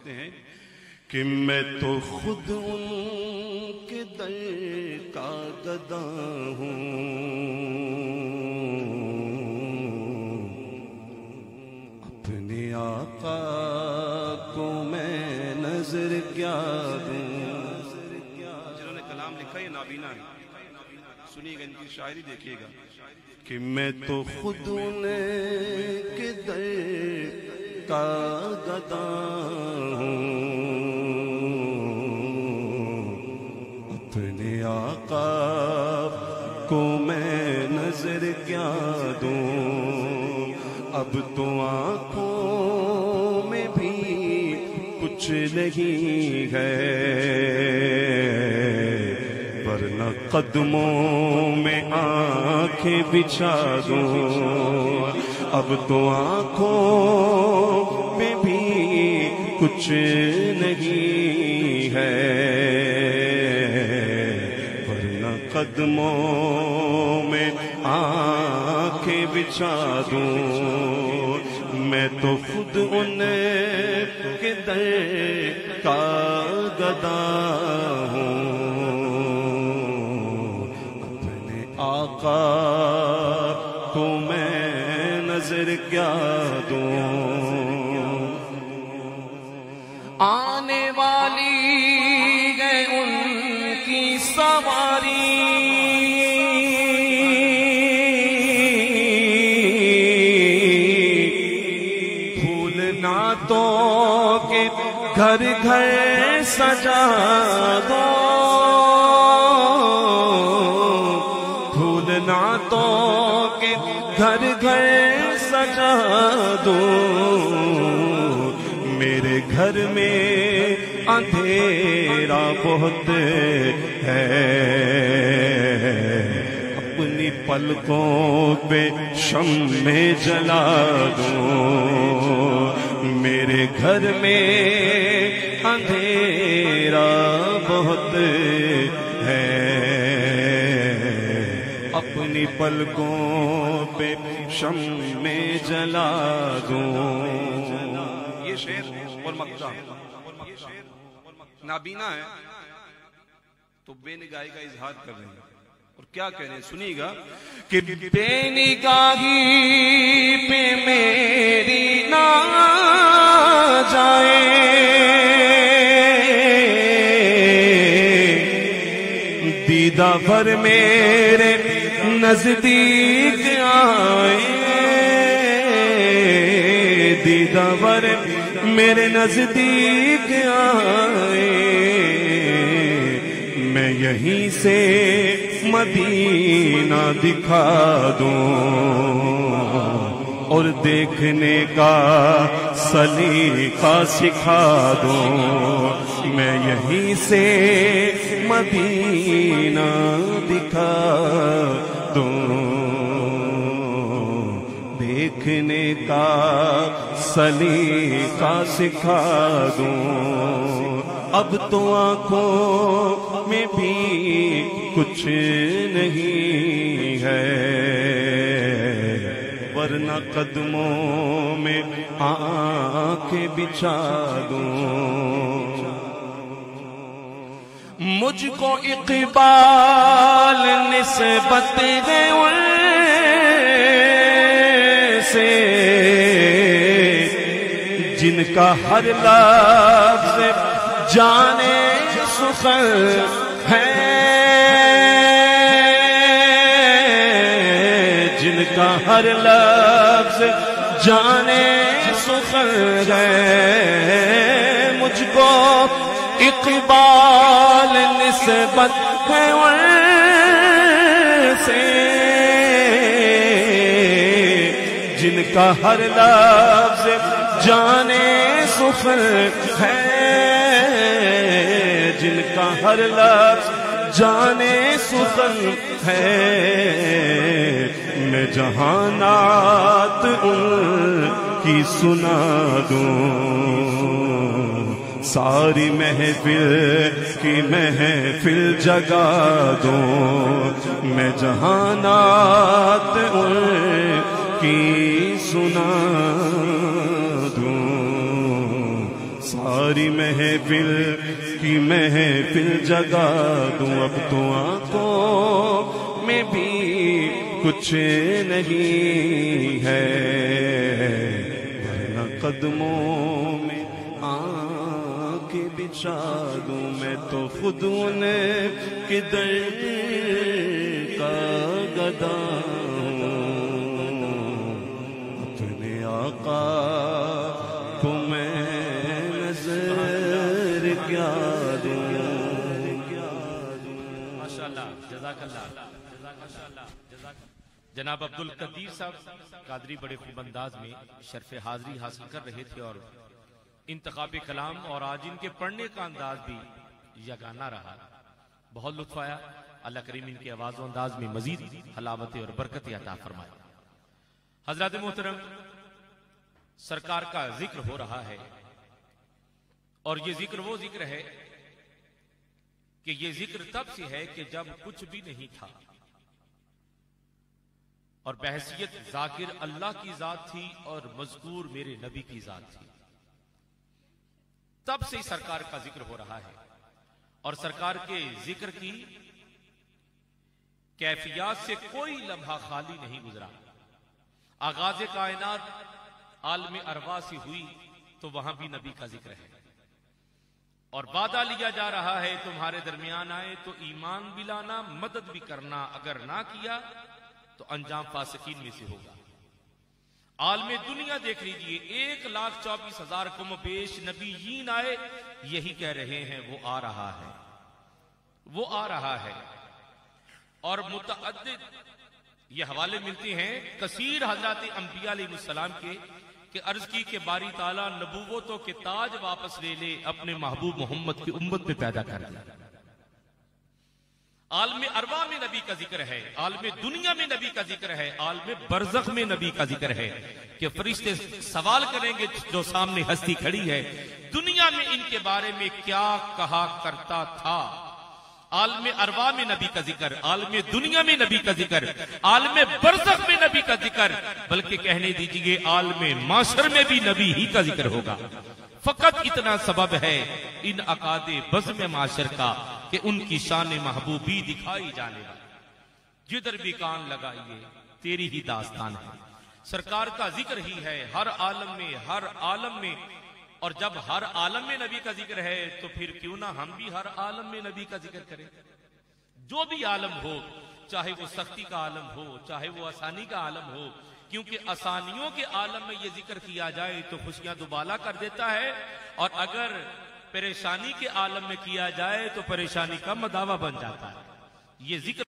فرماتے ہیں کہ میں تو خود ان کے در کا گدا ہوں، اپنے آقا کو میں نظر کیا دوں۔ جنہوں نے کلام لکھا یہ نابینا ہے، سنیے گا ان کی شاعری دیکھیے گا کہ میں تو خود ان کے در کا گدا ہوں، اپنے آقا کو میں نظر کیا دوں۔ اب تو آنکھوں میں بھی کچھ نہیں ہے، ورنہ قدموں میں آنکھیں بچھا دوں۔ اب تو آنکھوں میں بھی کچھ نہیں ہے، ورنہ قدموں میں آنکھیں بچھا دوں۔ میں تو خود ان کے در کا گدا ہوں، اپنے آقا کو میں نظر کیا دوں۔ آنے والی ہے ان کی سواری، پھول نعتوں کے گھر گھر سجا دو، پھول نعتوں کے گھر گھر سجا دو۔ میرے گھر میں اندھیرا بہت ہے، اپنی پلکوں پہ شمع جلا دوں۔ میرے گھر میں اندھیرا بہت ہے، اپنی پلکوں پہ شمع جلا دوں۔ یہ شعر اور مقطع نابینا ہے تو بے نگاہی کا اظہار کر رہے ہیں، اور کیا کہہ رہے ہیں سنیے گا کہ بے نگاہی پہ میری نہ جائے، دیدہ بھر میرے نزدیک آئے، دیدہ بھر میرے نزدیک آئے، میں یہیں سے مدینہ دکھا دوں، اور دیکھنے کا سلیقہ سکھا دوں۔ میں یہیں سے مدینہ دکھا دوں، دیکھنے کا سلیقہ سکھا دوں۔ اب تو آنکھوں میں بھی کچھ نہیں ہے، ورنہ قدموں میں آنکھیں بچھا دوں۔ مجھ کو اقبال نسبت ہے ان سے جن کا ہر لفظ جانے سخن ہے، جن کا ہر لفظ جانے سخن ہے۔ مجھ کو اقبال نسبت ہے ان سے جن کا ہر لفظ جانے سخن ہے، جن کا ہر لفظ جانے سخن ہے۔ میں جہانات ان کی سنا دوں، ساری محفل کی محفل جگا دوں۔ میں جہانات ان کی سنا دوں، ساری محفل کی محفل جگا دوں، اب تو آنکھوں میں بھی کچھ نہیں ہے، ورنہ قدموں میں آنکھیں بچھا دوں، میں تو خود انہیں کدھر کا گدا ہوں، اپنے آقا کو میں نظر کیا دوں۔ ماشاءاللہ، جزاک اللہ۔ جناب عبدالقدیر صاحب قادری بڑے خوب انداز میں شرف حاضری حاصل کر رہے تھے، اور انتخاب کلام اور آج ان کے پڑھنے کا انداز بھی یگانہ رہا، بہت لطف آیا۔ اللہ کریم ان کے آواز و انداز میں مزید حلاوت اور برکت عطا فرمائے۔ حضرات محترم، سرکار کا ذکر ہو رہا ہے، اور یہ ذکر وہ ذکر ہے کہ یہ ذکر تب سے ہے کہ جب کچھ بھی نہیں تھا، اور بحیثیت ذاکر اللہ کی ذات تھی اور مذکور میرے نبی کی ذات تھی، تب سے سرکار کا ذکر ہو رہا ہے، اور سرکار کے ذکر کی کیفیات سے کوئی لمحہ خالی نہیں گزرا۔ آغاز کائنات عالم ارواح سے ہوئی تو وہاں بھی نبی کا ذکر ہے، اور وعدہ لیا جا رہا ہے تمہارے درمیان آئے تو ایمان بھی لانا، مدد بھی کرنا، اگر نہ کیا تو انجام فاسقین میں سے ہوگا۔ عالم دنیا دیکھ لیجئے، 1,24,000 کم و بیش نبیین آئے، یہی کہہ رہے ہیں وہ آ رہا ہے، وہ آ رہا ہے، اور متعدد یہ حوالے ملتے ہیں کثیر حضرات انبیاء علیہ السلام کے، کہ عرض کی کہ باری تعالیٰ نبوتوں کے تاج واپس لے لے، اپنے محبوب محمد کی امت میں پیدا کر دیا۔ عالم ارواح میں نبی کا ذکر ہے، عالم دنیا میں نبی کا ذکر ہے، عالم برزخ میں نبی کا ذکر ہے، کہ فرشتے سوال کریں گے جو سامنے ہستی کھڑی ہے، دنیا میں ان کے بارے میں کیا کہا کرتا تھا۔ عالم ارواح میں نبی کا ذکر، عالم دنیا میں نبی کا ذکر، عالم برزخ میں نبی کا ذکر، بلکہ کہنے دیجئے عالم معاشر میں بھی نبی ہی کا ذکر ہوگا۔ فقط اتنا سبب ہے ان عقاد بزم معاشر کا کہ ان کی شان محبوبی دکھائی جانے والی، جدھر بھی کان لگائیے تیری ہی داستان ہے، سرکار کا ذکر ہی ہے ہر عالم میں، ہر عالم میں۔ اور جب ہر عالم میں نبی کا ذکر ہے تو پھر کیوں نہ ہم بھی ہر عالم میں نبی کا ذکر کریں، جو بھی عالم ہو، چاہے وہ سختی کا عالم ہو، چاہے وہ آسانی کا عالم ہو، کیونکہ آسانیوں کے عالم میں یہ ذکر کیا جائے تو خوشیاں دوبالا کر دیتا ہے، اور اگر پریشانی کے عالم میں کیا جائے تو پریشانی کا مداوع بن جاتا ہے۔ یہ ذکر